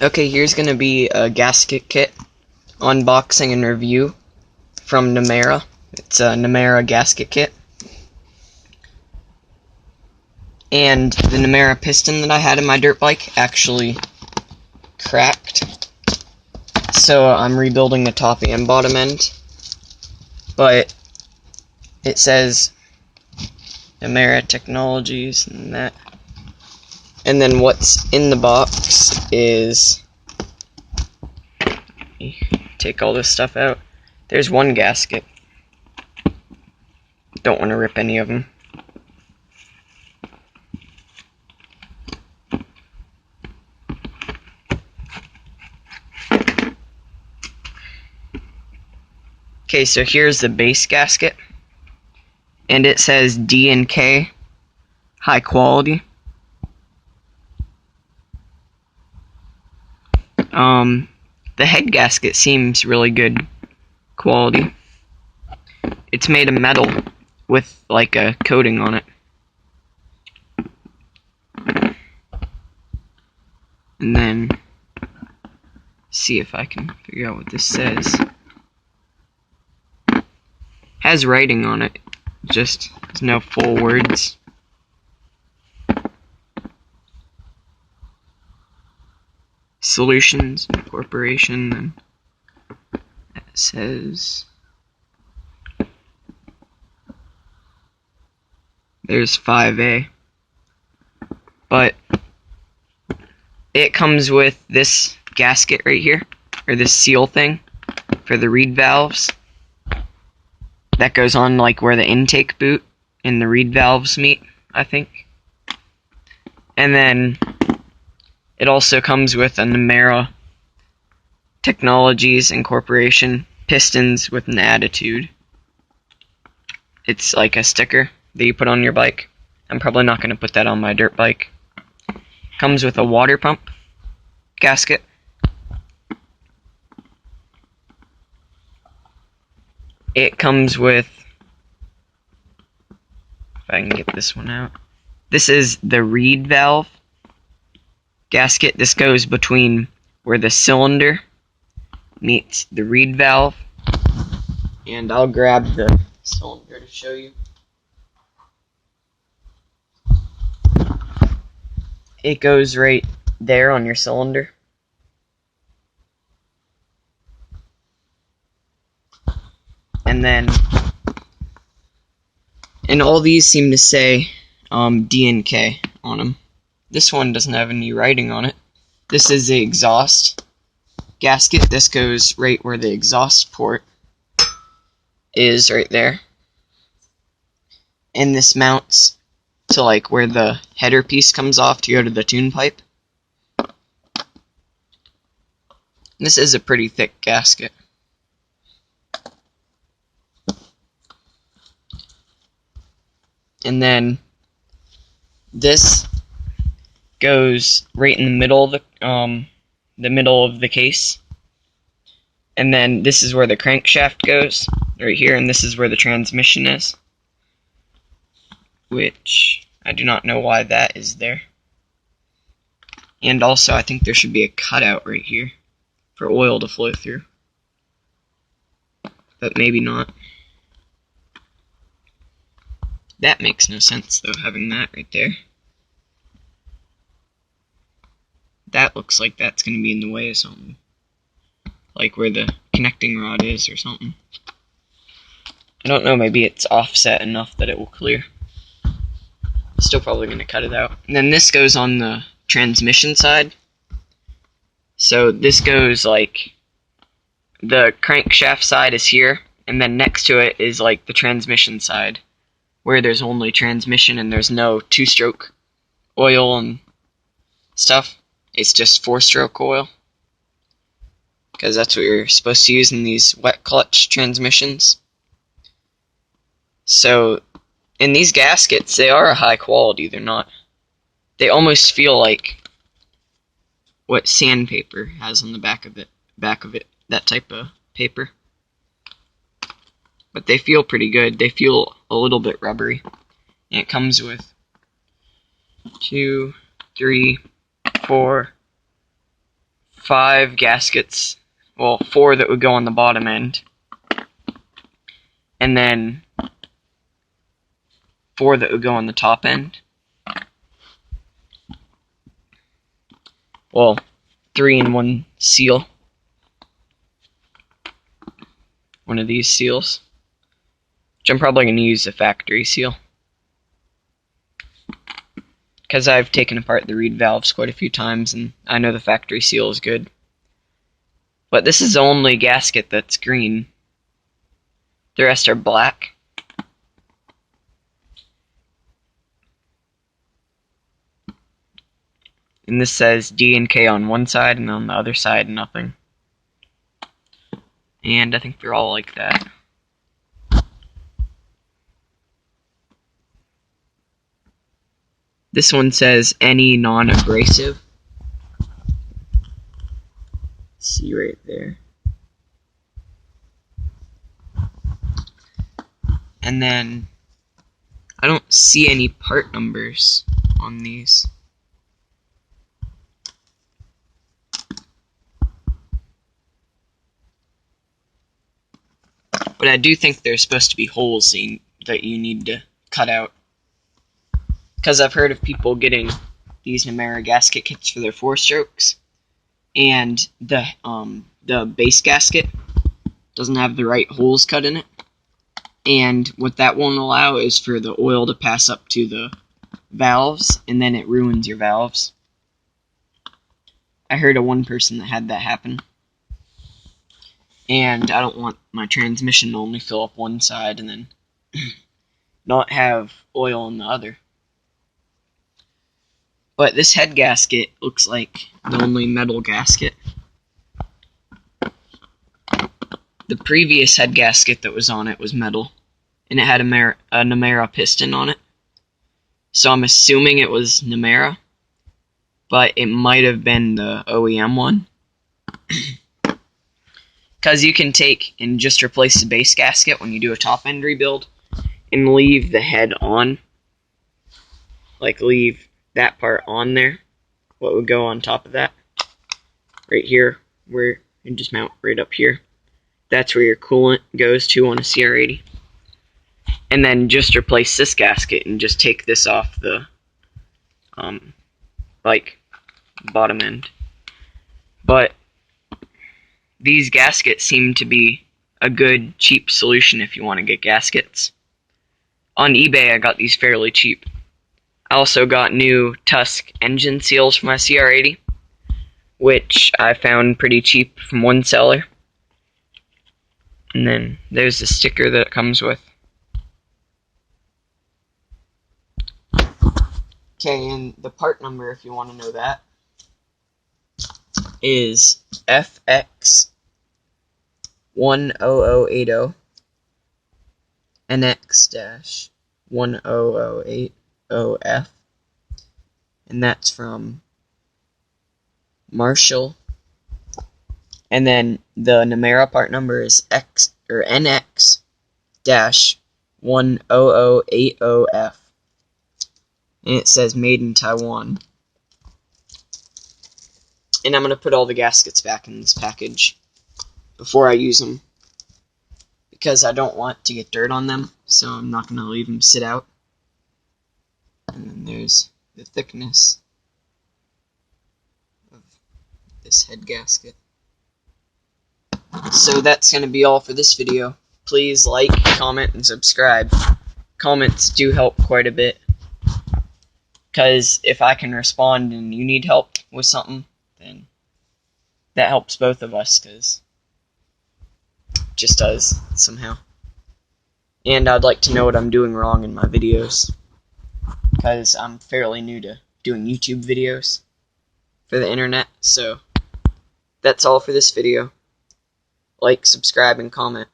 Okay, here's gonna be a gasket kit unboxing and review from Namura. It's a Namura gasket kit. And the Namura piston that I had in my dirt bike actually cracked. So I'm rebuilding the top and bottom end. But it says Namura Technologies and that. And then what's in the box is, take all this stuff out. There's one gasket. Don't want to rip any of them. Okay, so here's the base gasket. And it says D&K, high quality. The head gasket seems really good quality. It's made of metal with like a coating on it. And then see if I can figure out what this says. Has writing on it, just there's no full words. Solutions Incorporation, and it says there's 5A, but it comes with this gasket right here, or this seal thing for the reed valves that goes on like where the intake boot and the reed valves meet, I think. And then it also comes with a Namura Technologies Incorporation pistons with an attitude. It's like a sticker that you put on your bike. I'm probably not going to put that on my dirt bike. Comes with a water pump gasket. It comes with, if I can get this one out, this is the reed valve gasket. This goes between where the cylinder meets the reed valve, and I'll grab the cylinder to show you. It goes right there on your cylinder. And then, and all these seem to say D&K on them. This one doesn't have any writing on it. This is the exhaust gasket. This goes right where the exhaust port is, right there. And this mounts to like where the header piece comes off to go to the tune pipe. This is a pretty thick gasket. And then this goes right in the middle of the case. And then this is where the crankshaft goes, right here, and this is where the transmission is. Which I do not know why that is there. And also I think there should be a cutout right here for oil to flow through. But maybe not. That makes no sense though, having that right there. That looks like that's going to be in the way of something. Like where the connecting rod is or something. I don't know, maybe it's offset enough that it will clear. Still probably going to cut it out. And then this goes on the transmission side. So this goes like, the crankshaft side is here, and then next to it is like the transmission side, where there's only transmission and there's no two-stroke oil and stuff. It's just four-stroke oil, because that's what you're supposed to use in these wet clutch transmissions. So, in these gaskets, they are a high quality. They're not. They almost feel like what sandpaper has on the back of it. That type of paper. But they feel pretty good. They feel a little bit rubbery. And it comes with 2, 3, 4, 5 gaskets, well, 4 that would go on the bottom end, and then 4 that would go on the top end. Well, 3 in one seal. One of these seals, which I'm probably going to use the factory seal, because I've taken apart the reed valves quite a few times, and I know the factory seal is good. But this is the only gasket that's green. The rest are black. And this says D and K on one side, and on the other side, nothing. And I think they're all like that. This one says any non-abrasive. See right there. And then I don't see any part numbers on these. But I do think there's supposed to be holes that you need to cut out. Because I've heard of people getting these Namura gasket kits for their 4-strokes, and the base gasket doesn't have the right holes cut in it. And what that won't allow is for the oil to pass up to the valves, and then it ruins your valves. I heard of one person that had that happen. And I don't want my transmission to only fill up one side and then not have oil in the other. But this head gasket looks like the only metal gasket. The previous head gasket that was on it was metal, and it had a Namura piston on it. So I'm assuming it was Namura, but it might have been the OEM one. Because you can take and just replace the base gasket when you do a top end rebuild and leave the head on. Like leave that part on there. What would go on top of that? Right here, where you just mount right up here. That's where your coolant goes to on a CR80. And then just replace this gasket and just take this off the like bottom end. But these gaskets seem to be a good cheap solution if you want to get gaskets. On eBay I got these fairly cheap. I also got new Tusk engine seals for my CR80, which I found pretty cheap from one seller. And then there's the sticker that it comes with. Okay, and the part number, if you want to know that, is FX10080 NX-10080F, and that's from Marshall. And then the Namura part number is NX-10080F, and it says made in Taiwan. And I'm going to put all the gaskets back in this package before I use them, because I don't want to get dirt on them, so I'm not going to leave them sit out. And then there's the thickness of this head gasket. So that's going to be all for this video. Please like, comment, and subscribe. Comments do help quite a bit, because if I can respond and you need help with something, then that helps both of us, because it just does somehow. And I'd like to know what I'm doing wrong in my videos, because I'm fairly new to doing YouTube videos for the internet. So that's all for this video. Like, subscribe, and comment.